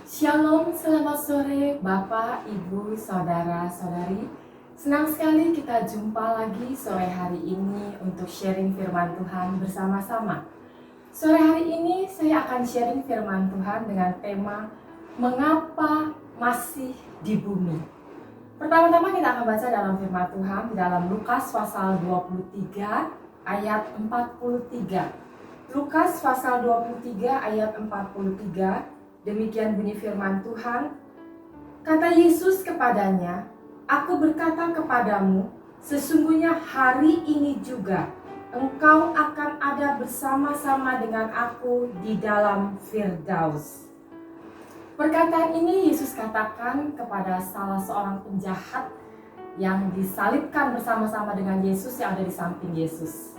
Shalom, selamat sore Bapak, Ibu, Saudara-saudari. Senang sekali kita jumpa lagi sore hari ini untuk sharing firman Tuhan bersama-sama. Sore hari ini saya akan sharing firman Tuhan dengan tema Mengapa Masih di Bumi. Pertama-tama kita akan baca dalam firman Tuhan di dalam Lukas pasal 23 ayat 43. Lukas pasal 23 ayat 43. Demikian bunyi firman Tuhan. Kata Yesus kepadanya, "Aku berkata kepadamu, sesungguhnya hari ini juga engkau akan ada bersama-sama dengan aku di dalam Firdaus." Perkataan ini Yesus katakan kepada salah seorang penjahat yang disalibkan bersama-sama dengan Yesus yang ada di samping Yesus.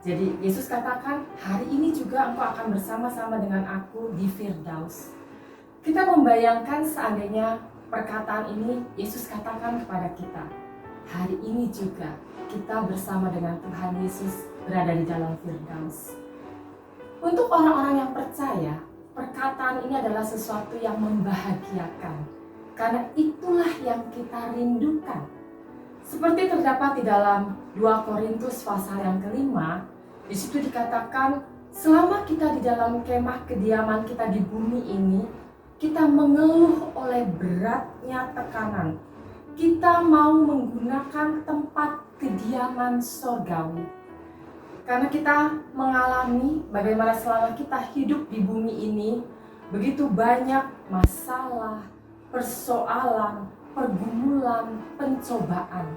Jadi Yesus katakan, hari ini juga engkau akan bersama-sama dengan aku di Firdaus. Kita membayangkan seandainya perkataan ini Yesus katakan kepada kita. Hari ini juga kita bersama dengan Tuhan Yesus berada di dalam Firdaus. Untuk orang-orang yang percaya, perkataan ini adalah sesuatu yang membahagiakan. Karena itulah yang kita rindukan. Seperti terdapat di dalam 2 Korintus pasal yang kelima, di situ dikatakan, selama kita di dalam kemah kediaman kita di bumi ini, kita mengeluh oleh beratnya tekanan. Kita mau menggunakan tempat kediaman sorgawi. Karena kita mengalami bagaimana selama kita hidup di bumi ini, begitu banyak masalah, persoalan, pergumulan, pencobaan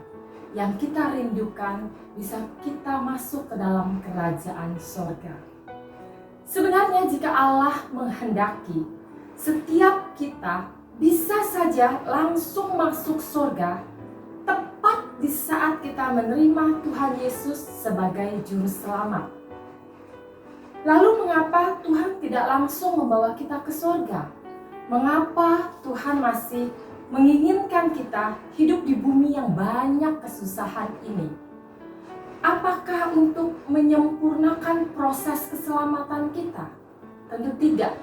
yang kita rindukan bisa kita masuk ke dalam kerajaan sorga. Sebenarnya jika Allah menghendaki, setiap kita bisa saja langsung masuk surga tepat di saat kita menerima Tuhan Yesus sebagai juru selamat. Lalu mengapa Tuhan tidak langsung membawa kita ke surga? Mengapa Tuhan masih menginginkan kita hidup di bumi yang banyak kesusahan ini? Apakah untuk menyempurnakan proses keselamatan kita? Tentu tidak.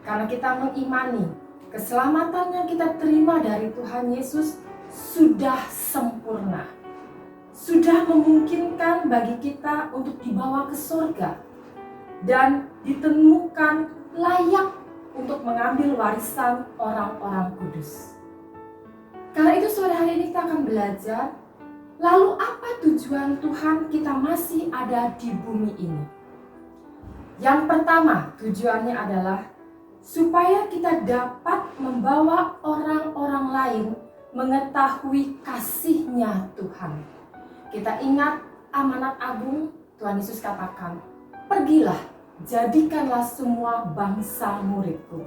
Karena kita mengimani keselamatan yang kita terima dari Tuhan Yesus sudah sempurna. Sudah memungkinkan bagi kita untuk dibawa ke surga. Dan ditemukan layak untuk mengambil warisan orang-orang kudus. Karena itu sore hari ini kita akan belajar, lalu apa tujuan Tuhan kita masih ada di bumi ini? Yang pertama tujuannya adalah supaya kita dapat membawa orang-orang lain mengetahui kasih-Nya Tuhan. Kita ingat amanat agung Tuhan Yesus katakan, "Pergilah, jadikanlah semua bangsa muridku."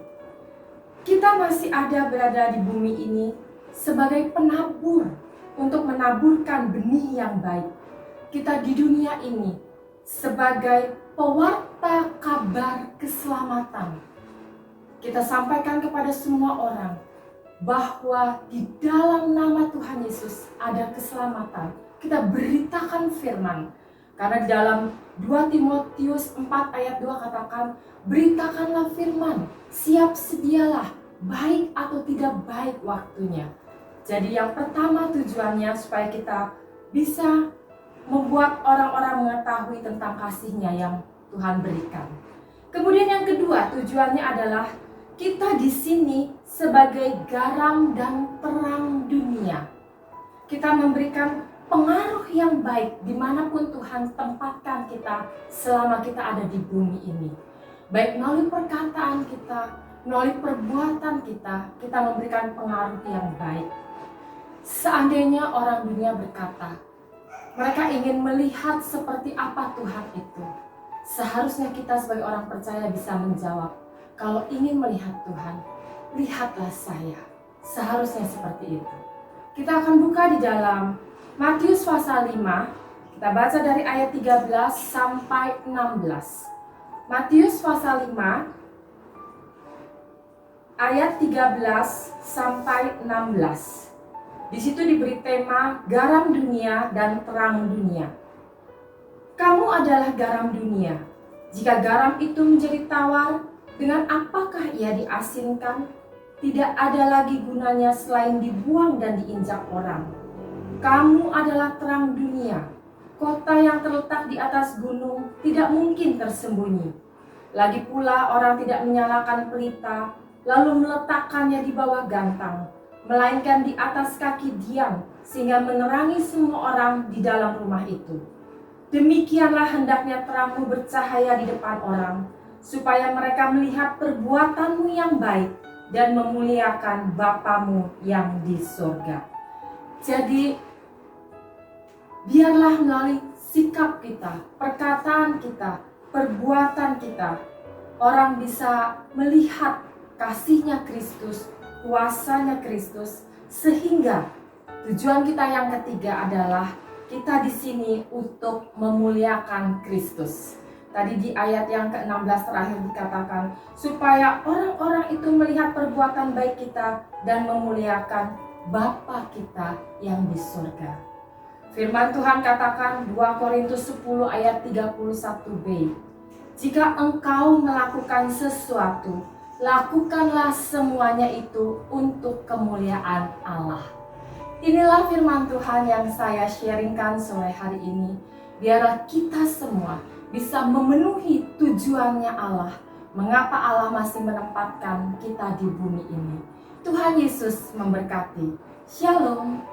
Kita masih ada berada di bumi ini sebagai penabur untuk menaburkan benih yang baik. Kita di dunia ini sebagai pewarta kabar keselamatan. Kita sampaikan kepada semua orang bahwa di dalam nama Tuhan Yesus ada keselamatan. Kita beritakan firman. Karena di dalam 2 Timotius 4 ayat 2 katakan, beritakanlah firman, siap sedialah, baik atau tidak baik waktunya. Jadi yang pertama tujuannya supaya kita bisa membuat orang-orang mengetahui tentang kasih-Nya yang Tuhan berikan. Kemudian yang kedua tujuannya adalah kita di sini sebagai garam dan terang dunia. Kita memberikan pengaruh yang baik dimanapun Tuhan tempatkan kita selama kita ada di bumi ini. Baik melalui perkataan kita, melalui perbuatan kita, kita memberikan pengaruh yang baik. Seandainya orang dunia berkata, mereka ingin melihat seperti apa Tuhan itu. Seharusnya kita sebagai orang percaya bisa menjawab, kalau ingin melihat Tuhan, lihatlah saya. Seharusnya seperti itu. Kita akan buka di dalam Matius pasal 5. Kita baca dari ayat 13 sampai 16. Matius pasal 5 ayat 13 sampai 16. Di situ diberi tema garam dunia dan terang dunia. Kamu adalah garam dunia. Jika garam itu menjadi tawar, dengan apakah ia diasinkan? tidak ada lagi gunanya selain dibuang dan diinjak orang. Kamu adalah terang dunia. Kota yang terletak di atas gunung tidak mungkin tersembunyi. Lagi pula orang tidak menyalakan pelita, lalu meletakkannya di bawah gantang, melainkan di atas kaki diang, sehingga menerangi semua orang di dalam rumah itu. Demikianlah hendaknya terangmu bercahaya di depan orang, supaya mereka melihat perbuatanmu yang baik dan memuliakan Bapamu yang di surga. Jadi, biarlah melalui sikap kita, perkataan kita, perbuatan kita, orang bisa melihat kasih-Nya Kristus, kuasa-Nya Kristus, sehingga tujuan kita yang ketiga adalah kita di sini untuk memuliakan Kristus. Tadi di ayat yang ke-16 terakhir dikatakan, supaya orang-orang itu melihat perbuatan baik kita dan memuliakan Bapa kita yang di surga. Firman Tuhan katakan 2 Korintus 10 ayat 31b. Jika engkau melakukan sesuatu, lakukanlah semuanya itu untuk kemuliaan Allah. Inilah firman Tuhan yang saya sharingkan sore hari ini. Biarlah kita semua bisa memenuhi tujuannya Allah. Mengapa Allah masih menempatkan kita di bumi ini. Tuhan Yesus memberkati. Shalom.